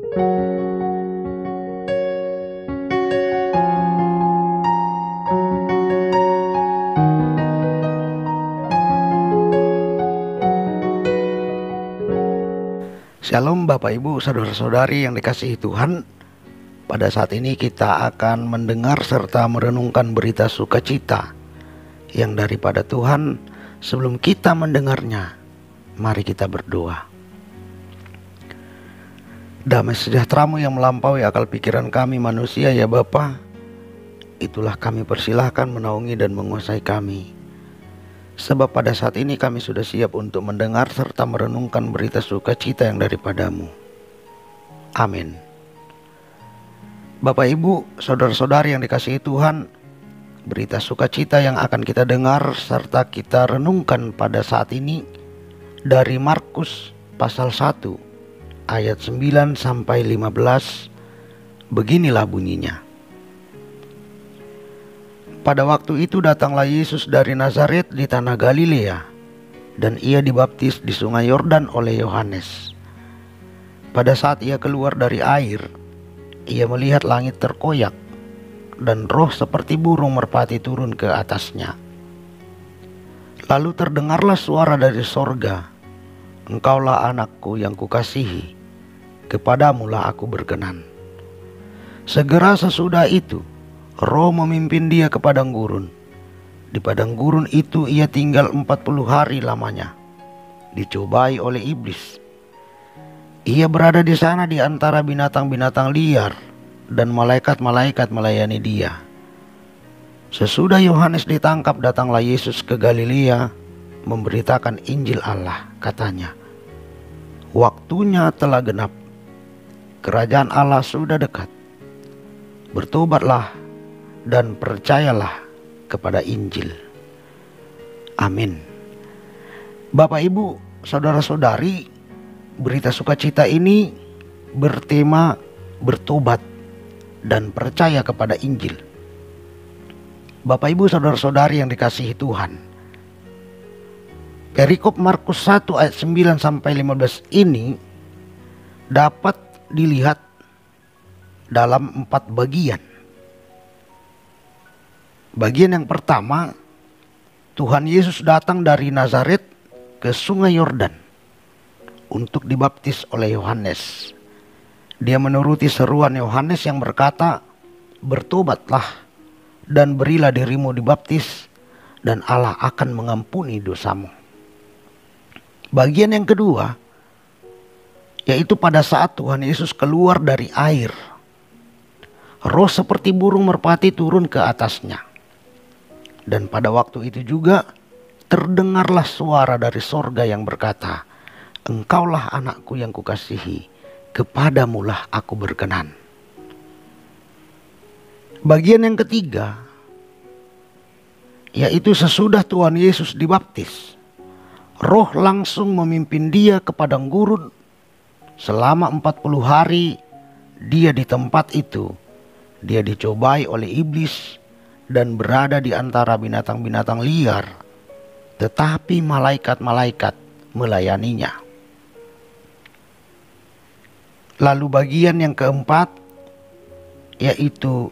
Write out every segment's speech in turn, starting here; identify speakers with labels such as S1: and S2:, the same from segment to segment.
S1: Shalom Bapak Ibu Saudara-saudari yang dikasihi Tuhan. Pada saat ini kita akan mendengar serta merenungkan berita sukacita yang daripada Tuhan. Sebelum kita mendengarnya, mari kita berdoa. Damai sejahtera-Mu yang melampaui akal pikiran kami manusia ya Bapa, itulah kami persilahkan menaungi dan menguasai kami. Sebab pada saat ini kami sudah siap untuk mendengar serta merenungkan berita sukacita yang daripada-Mu. Amin. Bapak Ibu, Saudara-saudari yang dikasihi Tuhan, berita sukacita yang akan kita dengar serta kita renungkan pada saat ini dari Markus pasal 1 ayat 9 sampai 15. Beginilah bunyinya. Pada waktu itu datanglah Yesus dari Nazaret di tanah Galilea, dan ia dibaptis di sungai Yordan oleh Yohanes. Pada saat ia keluar dari air, ia melihat langit terkoyak, dan roh seperti burung merpati turun ke atasnya. Lalu terdengarlah suara dari sorga, "Engkaulah anakku yang kukasihi, kepadamulah aku berkenan." Segera sesudah itu, roh memimpin dia ke padang gurun. Di padang gurun itu ia tinggal 40 hari lamanya, dicobai oleh iblis. Ia berada di sana di antara binatang-binatang liar, dan malaikat-malaikat melayani dia. Sesudah Yohanes ditangkap, datanglah Yesus ke Galilea memberitakan Injil Allah. Katanya, "Waktunya telah genap, kerajaan Allah sudah dekat. Bertobatlah dan percayalah kepada Injil." Amin. Bapak Ibu, Saudara-saudari, berita sukacita ini bertema bertobat dan percaya kepada Injil. Bapak Ibu Saudara-saudari yang dikasihi Tuhan, perikop Markus 1 ayat 9 sampai 15 ini dapat dilihat dalam 4 bagian. Bagian yang pertama, Tuhan Yesus datang dari Nazaret ke sungai Yordan untuk dibaptis oleh Yohanes. Dia menuruti seruan Yohanes yang berkata, "Bertobatlah dan berilah dirimu dibaptis, dan Allah akan mengampuni dosamu." Bagian yang kedua, yaitu pada saat Tuhan Yesus keluar dari air, roh seperti burung merpati turun ke atasnya. Dan pada waktu itu juga terdengarlah suara dari sorga yang berkata, "Engkaulah anakku yang kukasihi, kepadamulah aku berkenan." Bagian yang ketiga, yaitu sesudah Tuhan Yesus dibaptis, roh langsung memimpin dia ke padang gurun. Selama 40 hari dia di tempat itu. Dia dicobai oleh iblis dan berada di antara binatang-binatang liar, tetapi malaikat-malaikat melayaninya. Lalu bagian yang keempat, yaitu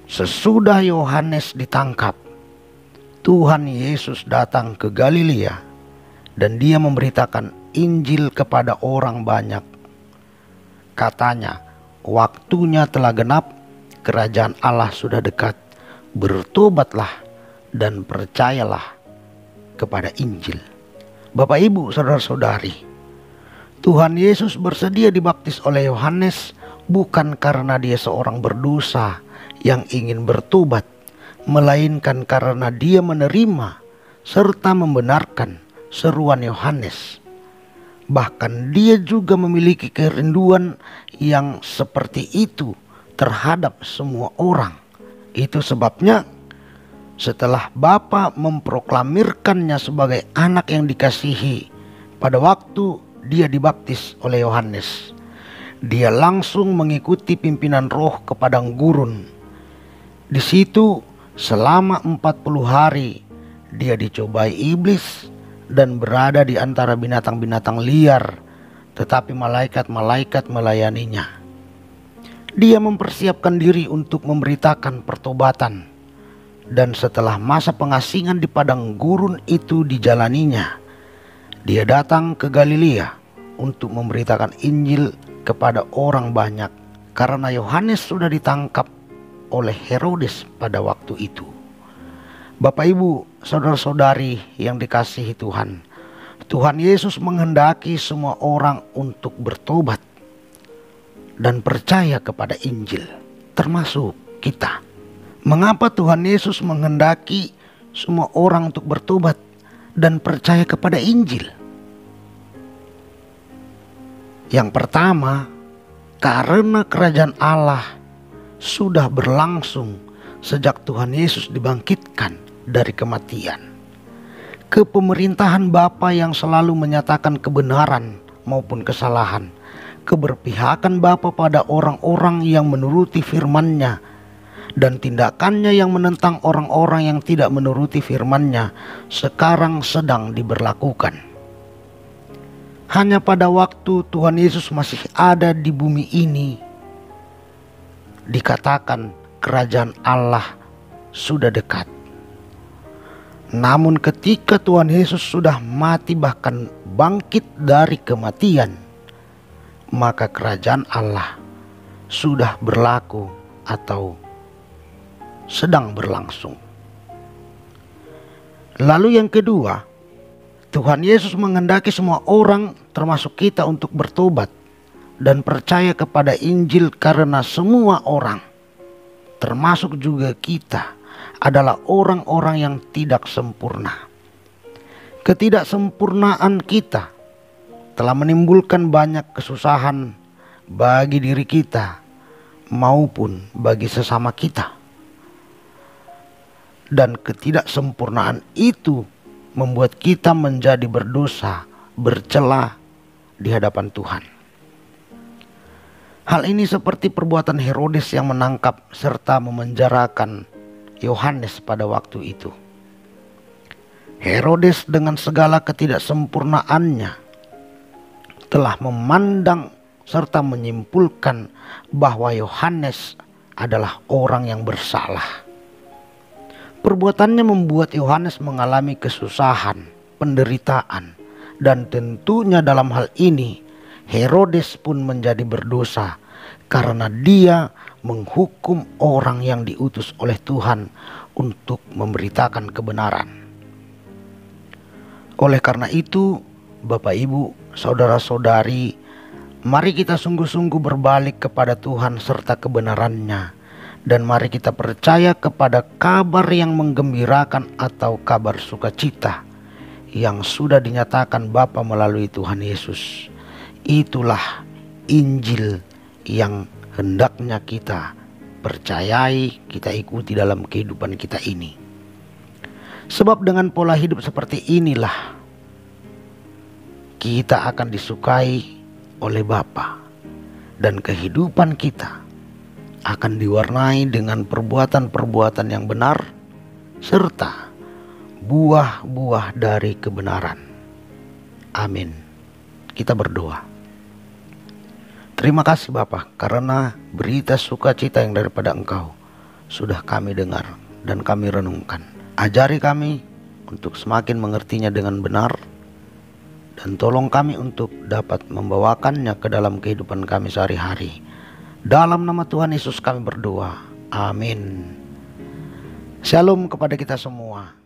S1: sesudah Yohanes ditangkap, Tuhan Yesus datang ke Galilea dan dia memberitakan Injil kepada orang banyak. Katanya, "Waktunya telah genap, kerajaan Allah sudah dekat. Bertobatlah dan percayalah kepada Injil." Bapak Ibu Saudara-saudari, Tuhan Yesus bersedia dibaptis oleh Yohanes bukan karena dia seorang berdosa yang ingin bertobat, melainkan karena dia menerima serta membenarkan seruan Yohanes. Bahkan dia juga memiliki kerinduan yang seperti itu terhadap semua orang. Itu sebabnya setelah Bapa memproklamirkannya sebagai anak yang dikasihi, pada waktu dia dibaptis oleh Yohanes, dia langsung mengikuti pimpinan roh ke padang gurun. Di situ selama 40 hari dia dicobai iblis dan berada di antara binatang-binatang liar, tetapi malaikat-malaikat melayaninya. Dia mempersiapkan diri untuk memberitakan pertobatan, dan setelah masa pengasingan di padang gurun itu dijalaninya, dia datang ke Galilea untuk memberitakan Injil kepada orang banyak, karena Yohanes sudah ditangkap oleh Herodes pada waktu itu. Bapak, Ibu, saudara-saudari yang dikasihi Tuhan, Tuhan Yesus menghendaki semua orang untuk bertobat dan percaya kepada Injil, termasuk kita. Mengapa Tuhan Yesus menghendaki semua orang untuk bertobat dan percaya kepada Injil? Yang pertama, karena kerajaan Allah sudah berlangsung sejak Tuhan Yesus dibangkitkan dari kematian. Kepemerintahan Bapa yang selalu menyatakan kebenaran maupun kesalahan, keberpihakan Bapa pada orang-orang yang menuruti firman-Nya, dan tindakannya yang menentang orang-orang yang tidak menuruti firman-Nya sekarang sedang diberlakukan. Hanya pada waktu Tuhan Yesus masih ada di bumi ini, dikatakan kerajaan Allah sudah dekat. Namun ketika Tuhan Yesus sudah mati bahkan bangkit dari kematian, maka kerajaan Allah sudah berlaku atau sedang berlangsung. Lalu yang kedua, Tuhan Yesus menghendaki semua orang termasuk kita untuk bertobat dan percaya kepada Injil, karena semua orang, termasuk juga kita, adalah orang-orang yang tidak sempurna. Ketidaksempurnaan kita telah menimbulkan banyak kesusahan bagi diri kita maupun bagi sesama kita. Dan ketidaksempurnaan itu membuat kita menjadi berdosa, bercela di hadapan Tuhan. Hal ini seperti perbuatan Herodes yang menangkap serta memenjarakan Yohanes pada waktu itu. Herodes dengan segala ketidaksempurnaannya telah memandang serta menyimpulkan bahwa Yohanes adalah orang yang bersalah. Perbuatannya membuat Yohanes mengalami kesusahan, penderitaan, dan tentunya dalam hal ini Herodes pun menjadi berdosa karena dia menghukum orang yang diutus oleh Tuhan untuk memberitakan kebenaran. Oleh karena itu, Bapak, Ibu, saudara-saudari, mari kita sungguh-sungguh berbalik kepada Tuhan serta kebenaran-Nya, dan mari kita percaya kepada kabar yang menggembirakan atau kabar sukacita yang sudah dinyatakan Bapa melalui Tuhan Yesus. Itulah Injil yang hendaknya kita percayai, kita ikuti dalam kehidupan kita ini. Sebab dengan pola hidup seperti inilah kita akan disukai oleh Bapa, dan kehidupan kita akan diwarnai dengan perbuatan-perbuatan yang benar serta buah-buah dari kebenaran. Amin. Kita berdoa. Terima kasih Bapa, karena berita sukacita yang daripada Engkau sudah kami dengar dan kami renungkan. Ajari kami untuk semakin mengertinya dengan benar, dan tolong kami untuk dapat membawakannya ke dalam kehidupan kami sehari-hari. Dalam nama Tuhan Yesus kami berdoa. Amin. Shalom kepada kita semua.